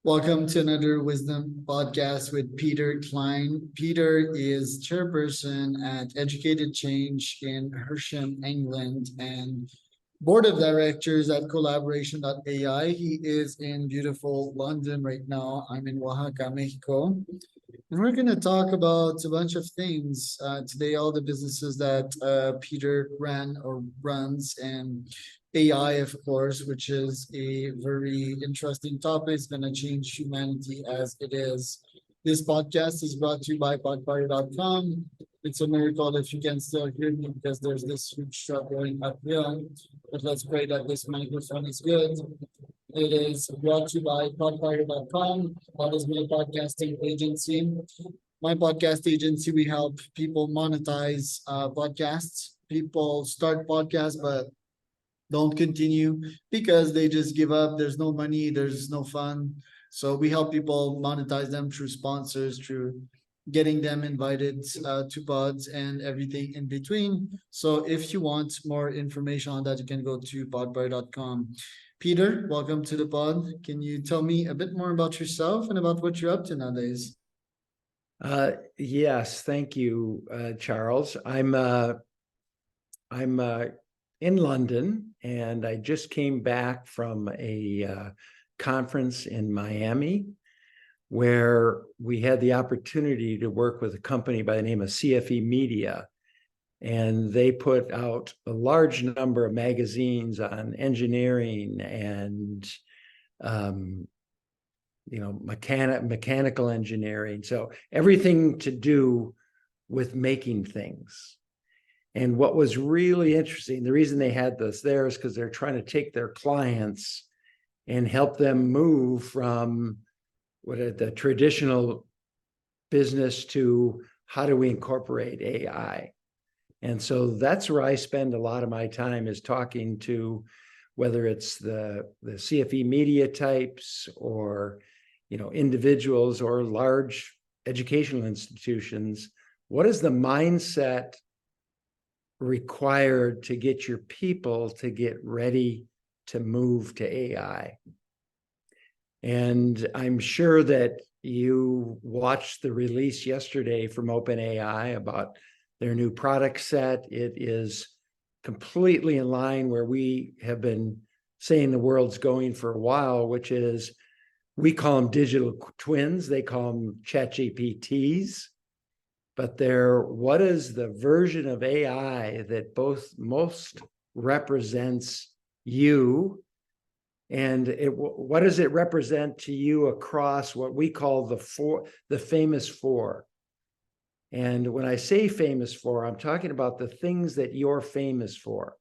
Welcome to another Wisdom podcast with Peter Klein. Peter is chairperson at Educated Change in Hersham, England, and board of directors at Collaboration.ai. He is in beautiful London right now. I'm in Oaxaca, Mexico. And we're going to talk about a bunch of things today, all the businesses that Peter ran or runs, and AI, of course, which is a very interesting topic. It's going to change humanity as it is. This podcast is brought to you by podparty.com. It's a miracle if you can still hear me because there's this huge truck going uphill. But let's pray that this microphone is good. It is brought to you by podparty.com. That is my podcasting agency. My podcast agency, we help people monetize podcasts. People start podcasts, but don't continue because they just give up. There's no money, there's no fun. So we help people monetize them through sponsors, through getting them invited to pods and everything in between. So if you want more information on that, you can go to podbar.com. Peter, welcome to the pod. Can you tell me a bit more about yourself and about what you're up to nowadays? Yes, thank you, Charles. I'm in London, and I just came back from a conference in Miami where we had the opportunity to work with a company by the name of CFE Media. And they put out a large number of magazines on engineering and mechanical engineering. So everything to do with making things. And what was really interesting, the reason they had this there is because they're trying to take their clients and help them move from the traditional business to how do we incorporate AI. And so that's where I spend a lot of my time, is talking to, whether it's the CFE media types or individuals or large educational institutions. What is the mindset required to get your people to get ready to move to AI? And I'm sure that you watched the release yesterday from OpenAI about their new product set. It is completely in line where we have been saying the world's going for a while, which is, we call them digital twins. They call them ChatGPTs. But what is the version of AI that most represents you? And what does it represent to you across what we call the famous four? And when I say famous four, I'm talking about the things that you're famous for.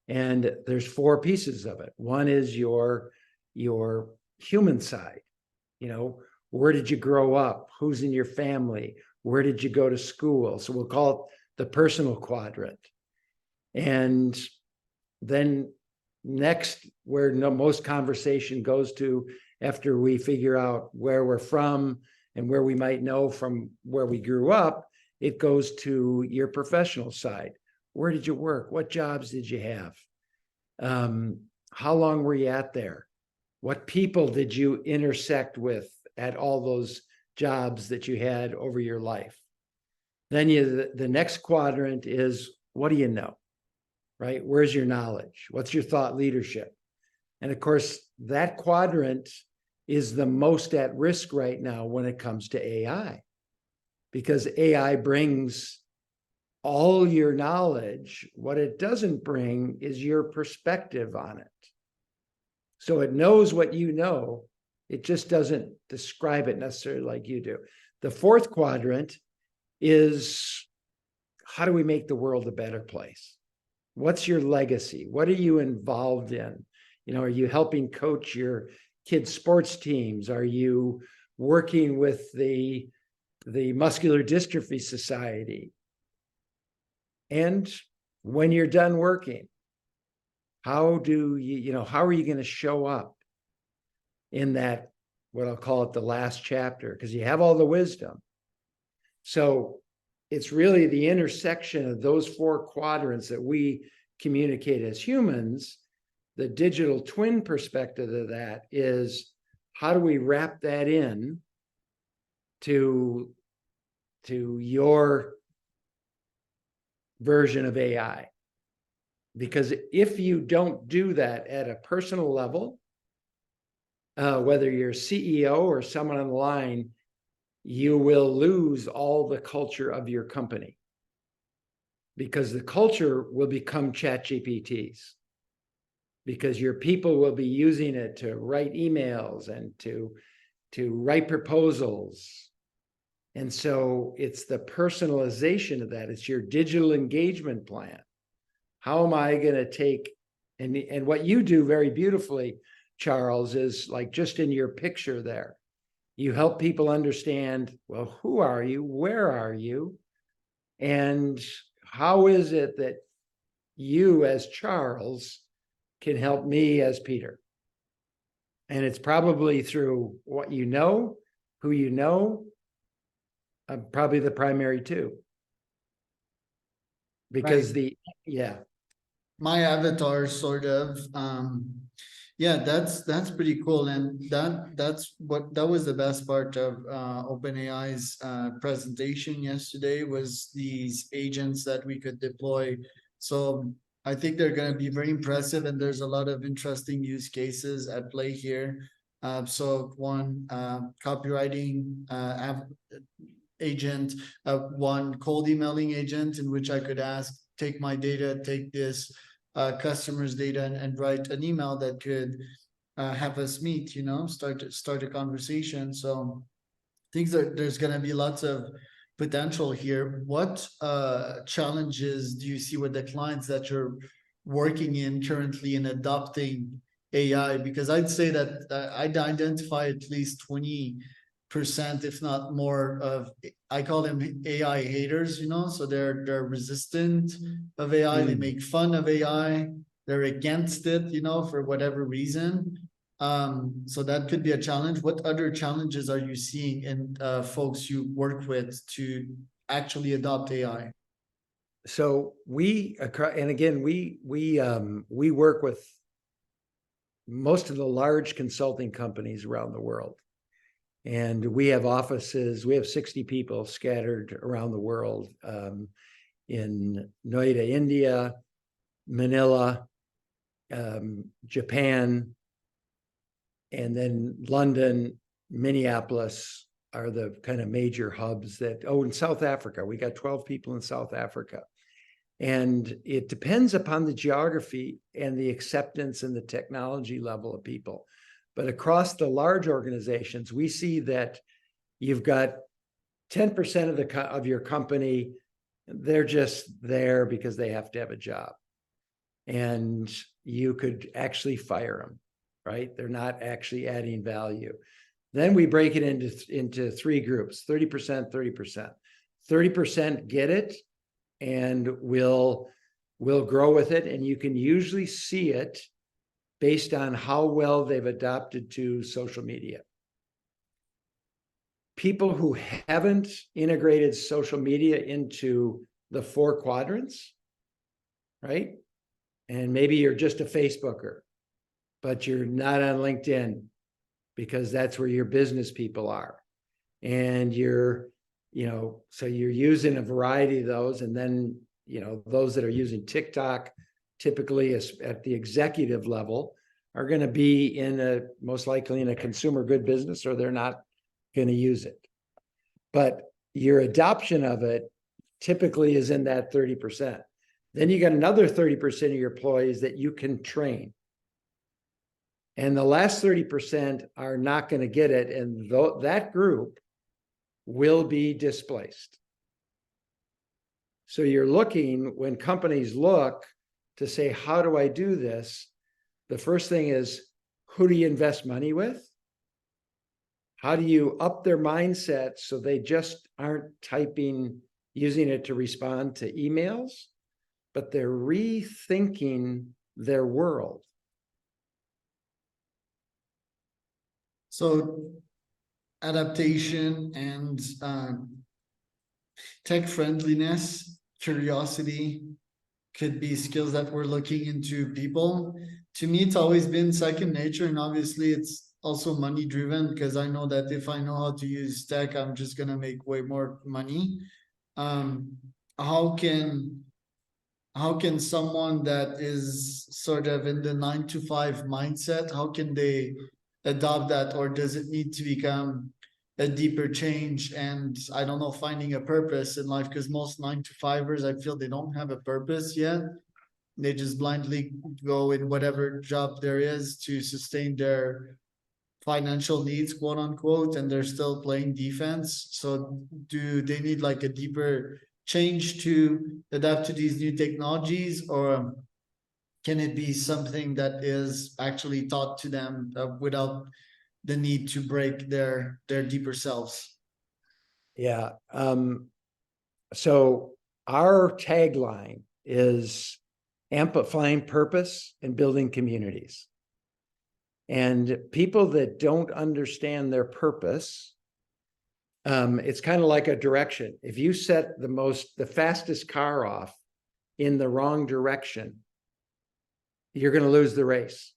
And there's four pieces of it. One is your human side. Where did you grow up? Who's in your family? Where did you go to school? So we'll call it the personal quadrant. And then next, where most conversation goes to, after we figure out where we're from and where we might know from where we grew up, it goes to your professional side. Where did you work? What jobs did you have? How long were you at there? What people did you intersect with at all those jobs that you had over your life? Then the next quadrant is, what do you know, right? Where's your knowledge? What's your thought leadership? And of course, that quadrant is the most at risk right now when it comes to AI, because AI brings all your knowledge. What it doesn't bring is your perspective on it. So it knows what you know. It just doesn't describe it necessarily like you do. The fourth quadrant is, how do we make the world a better place? What's your legacy? What are you involved in? Are you helping coach your kids' sports teams? Are you working with the Muscular Dystrophy Society? And when you're done working, how are you going to show up in that, what I'll call it, the last chapter? Because you have all the wisdom. So it's really the intersection of those four quadrants that we communicate as humans. The digital twin perspective of that is, how do we wrap that in to your version of AI? Because if you don't do that at a personal level, whether you're CEO or someone on the line, you will lose all the culture of your company, because the culture will become ChatGPTs, because your people will be using it to write emails and to write proposals. And so it's the personalization of that. It's your digital engagement plan. How am I going to take, and what you do very beautifully, Charles, is like just in your picture there, you help people understand, well, who are you? Where are you? And how is it that you as Charles can help me as Peter? And it's probably through what you know, who you know, probably the primary two. Because Right. yeah. My avatar sort of, yeah, that's pretty cool. And that was the best part of OpenAI's presentation yesterday, was these agents that we could deploy. So I think they're going to be very impressive, and there's a lot of interesting use cases at play here. So one, copywriting agent, one cold emailing agent, in which I could ask, take my data, take this customer's data, and write an email that could have us meet, start a conversation. So things that there's going to be lots of potential here. What challenges do you see with the clients that you're working in currently in adopting AI? Because I'd say that I'd identify at least 20%, if not more, of, I call them AI haters, so they're resistant of AI, they make fun of AI, they're against it, for whatever reason. So that could be a challenge. What other challenges are you seeing in folks you work with to actually adopt AI? So and again, we work with most of the large consulting companies around the world. And we have offices, we have 60 people scattered around the world, in Noida, India, Manila, Japan, and then London, Minneapolis are the kind of major hubs that, in South Africa, we got 12 people in South Africa. And it depends upon the geography and the acceptance and the technology level of people. But across the large organizations, we see that you've got 10% of your company, they're just there because they have to have a job. And you could actually fire them, right? They're not actually adding value. Then we break it into three groups, 30%, 30%. 30% get it and will grow with it. And you can usually see it based on how well they've adapted to social media. People who haven't integrated social media into the 4 quadrants, right? And maybe you're just a Facebooker, but you're not on LinkedIn because that's where your business people are. And so you're using a variety of those. And then, those that are using TikTok, typically at the executive level, are going to be most likely in a consumer good business, or they're not going to use it. But your adoption of it typically is in that 30%. Then you got another 30% of your employees that you can train. And the last 30% are not going to get it. And that group will be displaced. So you're looking, when companies look to say, how do I do this? The first thing is, who do you invest money with? How do you up their mindset so they just aren't using it to respond to emails, but they're rethinking their world? So adaptation and tech friendliness, curiosity could be skills that we're looking into people. To me, it's always been second nature, and obviously it's also money driven, because I know that if I know how to use tech, I'm just gonna make way more money. Um, how can someone that is sort of in the 9 to 5 mindset, how can they adopt that, or does it need to become a deeper change? And I don't know, finding a purpose in life, because most 9 to 5ers, I feel they don't have a purpose yet. They just blindly go in whatever job there is to sustain their financial needs, quote unquote, and they're still playing defense. So do they need like a deeper change to adapt to these new technologies, or can it be something that is actually taught to them without the need to break their deeper selves? Yeah. So our tagline is amplifying purpose and building communities. And people that don't understand their purpose, it's kind of like a direction. If you set the fastest car off in the wrong direction, you're going to lose the race.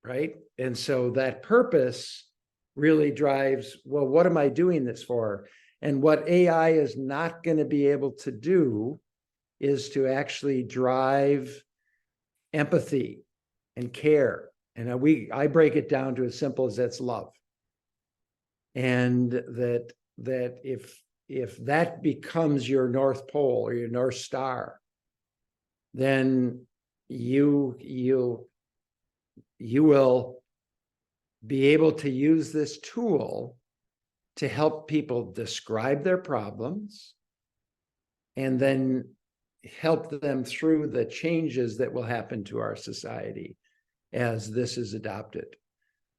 Right? And so that purpose really drives, well, what am I doing this for? And what AI is not going to be able to do is to actually drive empathy and care. And I break it down to as simple as that's love. And that if that becomes your North Pole or your North Star, then you will be able to use this tool to help people describe their problems and then help them through the changes that will happen to our society as this is adopted.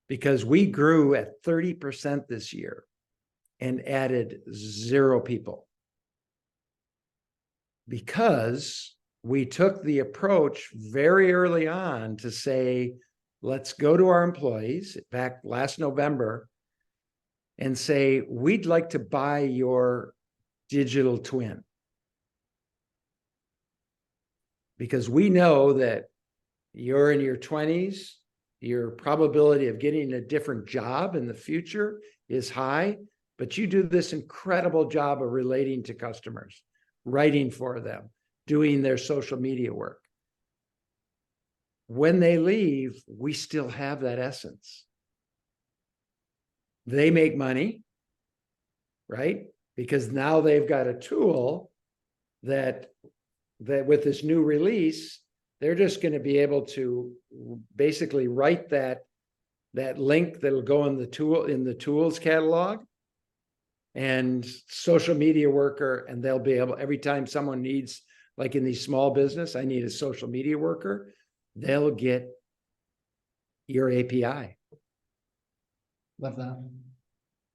Because we grew at 30% this year and added 0 people. Because we took the approach very early on to say, let's go to our employees back last November and say, we'd like to buy your digital twin. Because we know that you're in your 20s, your probability of getting a different job in the future is high, but you do this incredible job of relating to customers, writing for them, doing their social media work. When they leave, we still have that essence. They make money, right? Because now they've got a tool that with this new release, they're just going to be able to basically write that link that'll go in the tools catalog and social media worker, and they'll be able, every time someone needs, like in these small business, I need a social media worker, they'll get your API. Love that.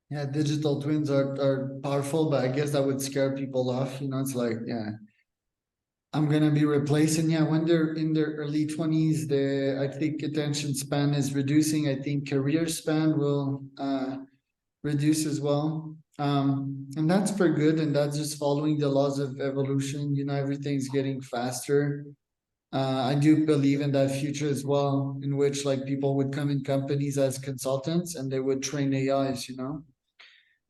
Yeah, digital twins are powerful, but I guess that would scare people off. It's like, yeah, I'm gonna be replacing. Yeah, when they're in their early 20s, I think attention span is reducing. I think career span will reduce as well. And that's for good, and that's just following the laws of evolution. Everything's getting faster. I do believe in that future as well, in which like people would come in companies as consultants and they would train AIs.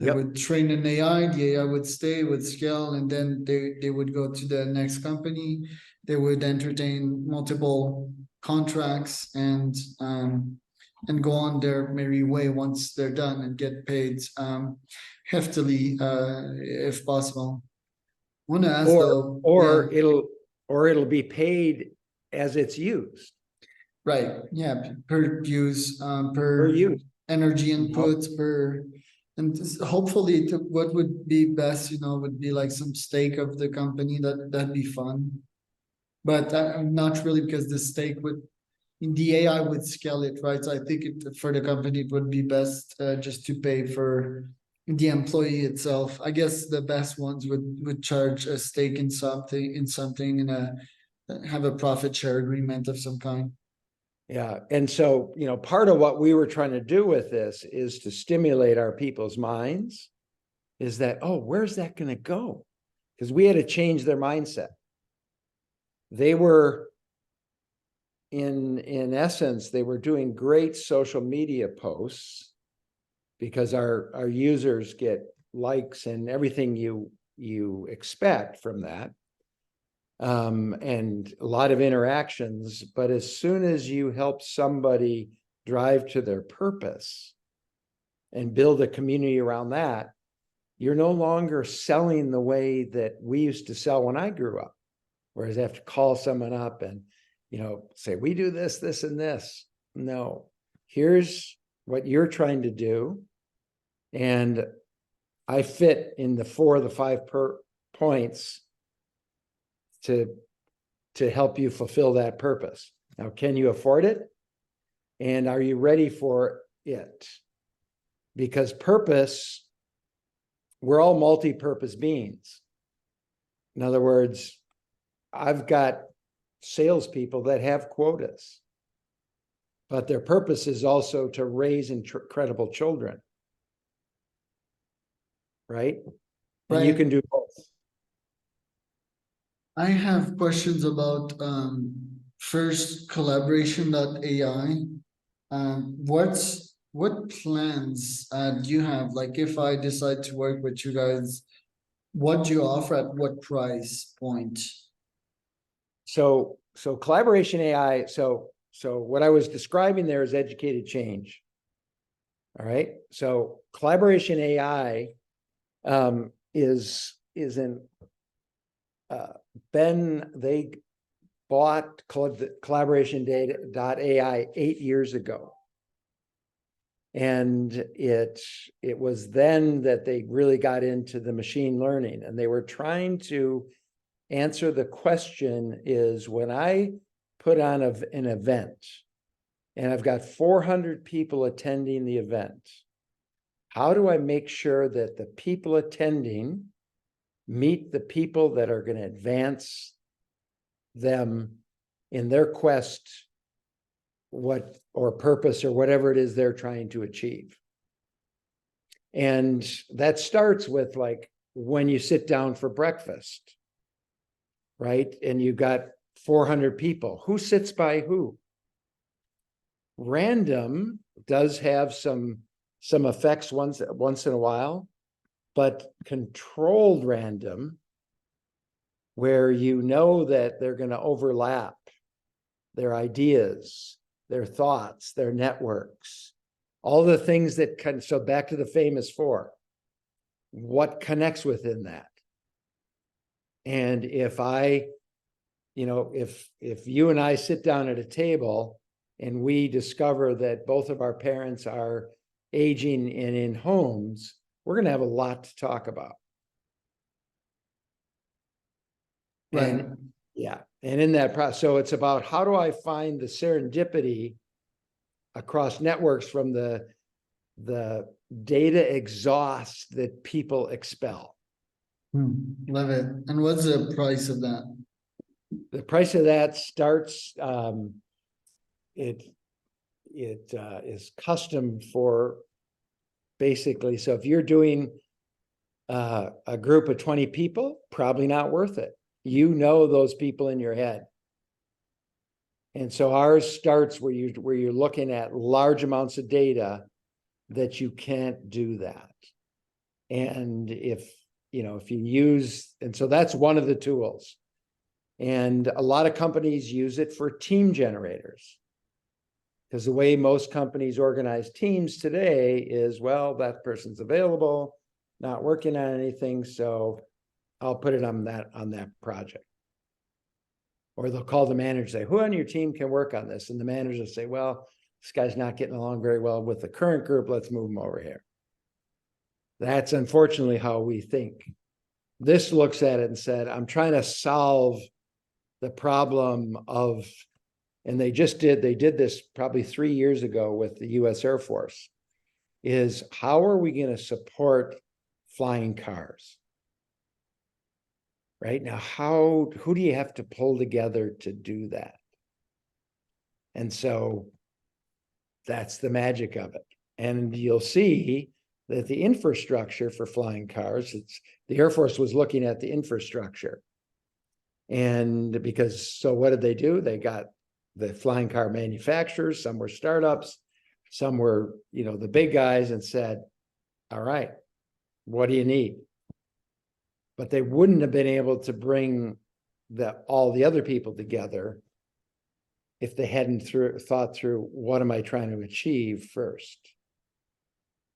They would train an AI, the AI would stay, would scale, and then they would go to the next company. They would entertain multiple contracts and go on their merry way once they're done and get paid heftily if possible. I want to ask though, or it'll be paid as it's used. right? Yeah, per use, Per use. energy input, and hopefully what would be best, would be like some stake of the company. That'd be fun. But I'm not really, because the stake would, in the AI would scale it, right? So I think for the company it would be best just to pay for the employee itself. I guess the best ones would charge a stake in something and have a profit share agreement of some kind. Yeah. And so, part of what we were trying to do with this is to stimulate our people's minds, is that, oh, where's that going to go? Because we had to change their mindset. They were in essence, they were doing great social media posts because our users get likes and everything you expect from that, and a lot of interactions. But as soon as you help somebody drive to their purpose and build a community around that, you're no longer selling the way that we used to sell when I grew up, whereas I have to call someone up and, say, we do this, this, and this. No, here's what you're trying to do. And I fit in the 4 of the 5 points to help you fulfill that purpose. Now, can you afford it? And are you ready for it? Because purpose, we're all multi-purpose beings. In other words, I've got salespeople that have quotas, but their purpose is also to raise incredible children. Right? And you can do both. I have questions about first collaboration.ai. What plans do you have? Like, if I decide to work with you guys, what do you offer at what price point? So collaboration AI, so what I was describing there is educated change. All right. So collaboration AI is in they bought collaboration.ai 8 years ago. And it was then that they really got into the machine learning, and they were trying to answer the question is, when I put on an event and I've got 400 people attending the event, how do I make sure that the people attending meet the people that are going to advance them in their quest, or purpose, or whatever it is they're trying to achieve? And that starts with, like, when you sit down for breakfast, right? And you've got 400 people. Who sits by who? Random does have some effects once in a while, but controlled random, where that they're going to overlap their ideas, their thoughts, their networks, all the things that so back to the famous 4, what connects within that? And if if you and I sit down at a table and we discover that both of our parents are aging and in homes, we're going to have a lot to talk about. Right. And yeah. And in that process, so it's about, how do I find the serendipity across networks from the data exhaust that people expel? Love it. And what's the price of that? The price of that starts, it is custom for, basically, so if you're doing a group of 20 people, probably not worth it. Those people in your head. And so ours starts where you're looking at large amounts of data that you can't do that. And if you use, and so that's one of the tools. And a lot of companies use it for team generators, because the way most companies organize teams today is, well, that person's available, not working on anything, so I'll put it on that project. Or they'll call the manager and say, who on your team can work on this? And the manager will say, well, this guy's not getting along very well with the current group, let's move him over here. That's unfortunately how we think. This looks at it and said, I'm trying to solve the problem of, and they did this probably 3 years ago with the US Air Force, is how are we going to support flying cars? Right now, who do you have to pull together to do that? And so that's the magic of it. And you'll see that the infrastructure for flying cars, the Air Force was looking at the infrastructure. And so what did they do? They got the flying car manufacturers, some were startups, some were, the big guys, and said, all right, what do you need? But they wouldn't have been able to bring all the other people together if they hadn't thought through, what am I trying to achieve first?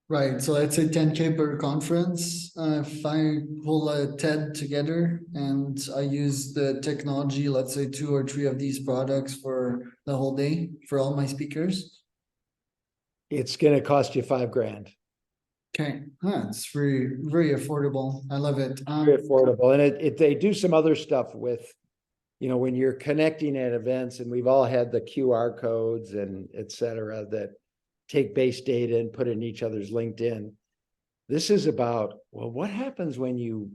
Right, so let's say 10K per conference. If I pull a TED together and I use the technology, let's say 2 or 3 of these products for the whole day for all my speakers. It's going to cost you $5,000. Okay, it's very, very affordable. I love it. Very affordable. And they do some other stuff with, when you're connecting at events, and we've all had the QR codes and et cetera that take base data and put it in each other's LinkedIn. This is about, well, what happens when you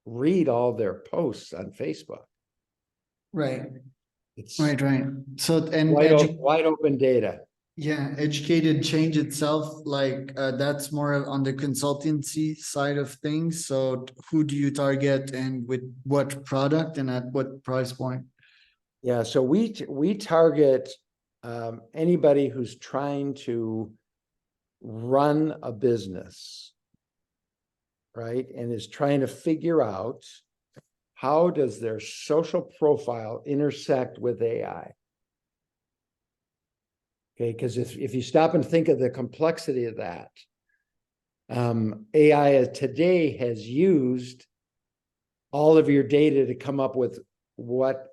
read all their posts on Facebook? Right, It's right. So, and wide open data. yeah, educated change itself, like that's more on the consultancy side of things. So who do you target and with what product and at what price point? Yeah, so we target anybody who's trying to run a business, right? And is trying to figure out, how does their social profile intersect with AI? Okay, because if you stop and think of the complexity of that, AI today has used all of your data to come up with what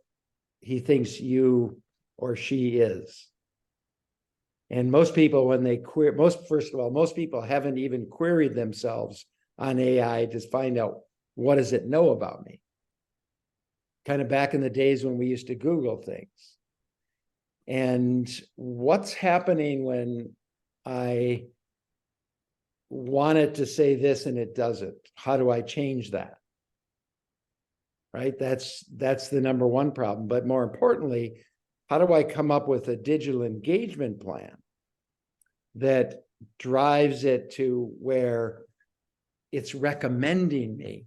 he thinks you or she is. And most people, when they first of all, most people haven't even queried themselves on AI to find out, what does it know about me? Kind of back in the days when we used to Google things. And what's happening when I want it to say this and it doesn't? How do I change that? Right? That's the number one problem. But more importantly, how do I come up with a digital engagement plan that drives it to where it's recommending me?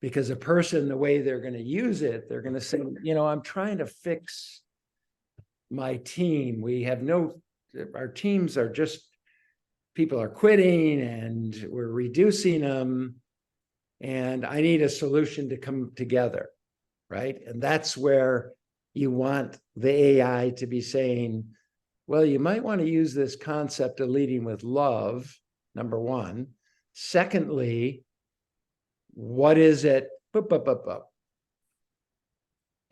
Because a person, the way they're going to use it, they're going to say, I'm trying to fix my team. Our teams are just, people are quitting and we're reducing them. And I need a solution to come together, right? And that's where you want the AI to be saying, well, you might want to use this concept of leading with love, number one. Secondly, what is it?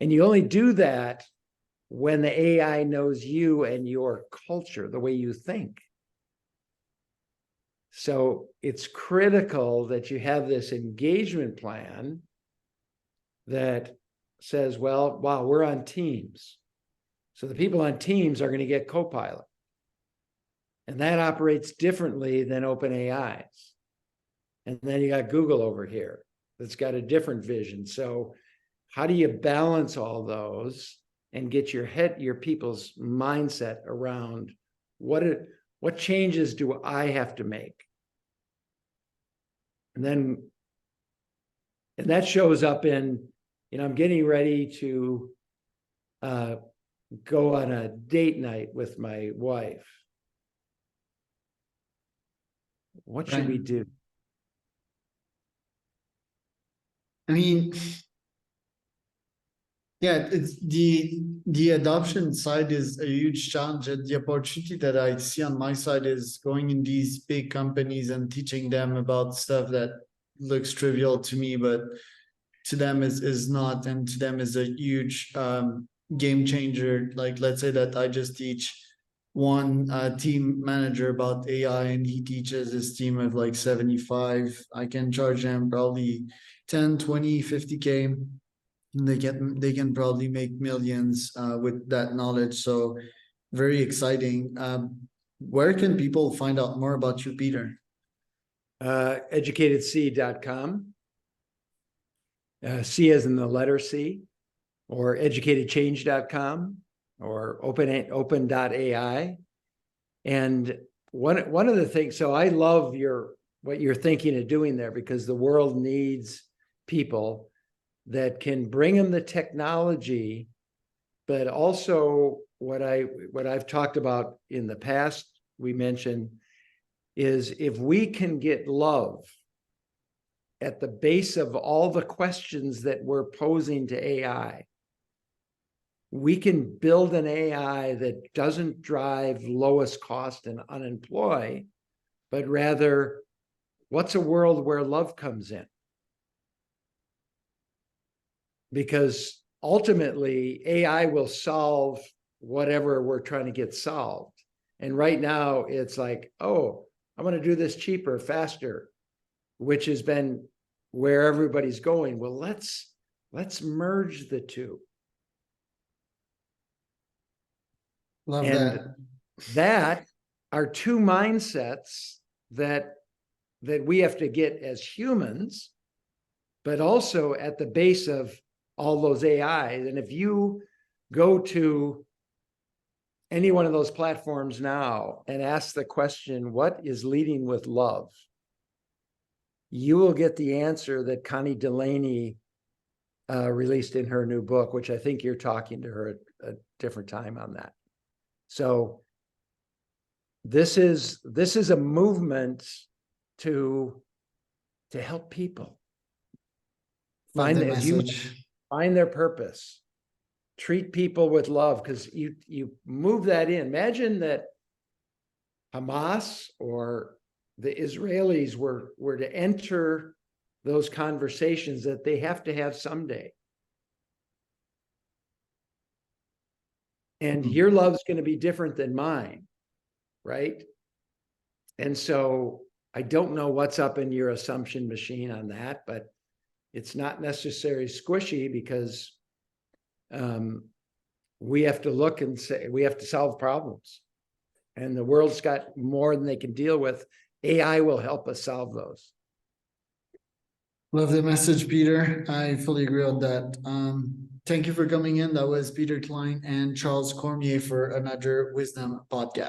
And you only do that when the AI knows you and your culture, the way you think. So it's critical that you have this engagement plan that says, well, wow, we're on teams. So the people on teams are going to get Copilot. And that operates differently than OpenAI's. And then you got Google over here that's got a different vision. So how do you balance all those and get your people's mindset around what changes do I have to make? And that shows up in, I'm getting ready to go on a date night with my wife. What should we do? I mean, yeah, it's the adoption side is a huge challenge, and the opportunity that I see on my side is going in these big companies and teaching them about stuff that looks trivial to me, but to them is not, and to them is a huge game changer. Like, let's say that I just teach one team manager about AI and he teaches his team of like 75. I can charge them probably 10, 20, 50K. And they can probably make millions with that knowledge. So very exciting. Where can people find out more about you, Peter? Educatedc.com. C as in the letter C, or educatedchange.com, or open.ai. And one of the things, so I love what you're thinking of doing there, because the world needs people that can bring them the technology, but also what I've talked about in the past, we mentioned, is if we can get love at the base of all the questions that we're posing to AI, we can build an AI that doesn't drive lowest cost and unemploy, but rather, what's a world where love comes in? Because ultimately, AI will solve whatever we're trying to get solved. And right now, it's like, oh, I want to do this cheaper, faster, which has been where everybody's going. Well, let's merge the two. Love And that. that are two mindsets that we have to get as humans, but also at the base of all those AIs. And if you go to any one of those platforms now and ask the question, what is leading with love? You will get the answer that Connie Delaney released in her new book, which I think you're talking to her at a different time on that. So this is a movement to help people Love the as you message. find their purpose, treat people with love, because you move that in. Imagine that Hamas or the Israelis were to enter those conversations that they have to have someday. And your love's going to be different than mine, right? And so I don't know what's up in your assumption machine on that, but it's not necessarily squishy, because we have to look and say, we have to solve problems. And the world's got more than they can deal with. AI will help us solve those. Love the message, Peter. I fully agree with that. Thank you for coming in. That was Peter Klein and Charles Cormier for another Wisdom podcast.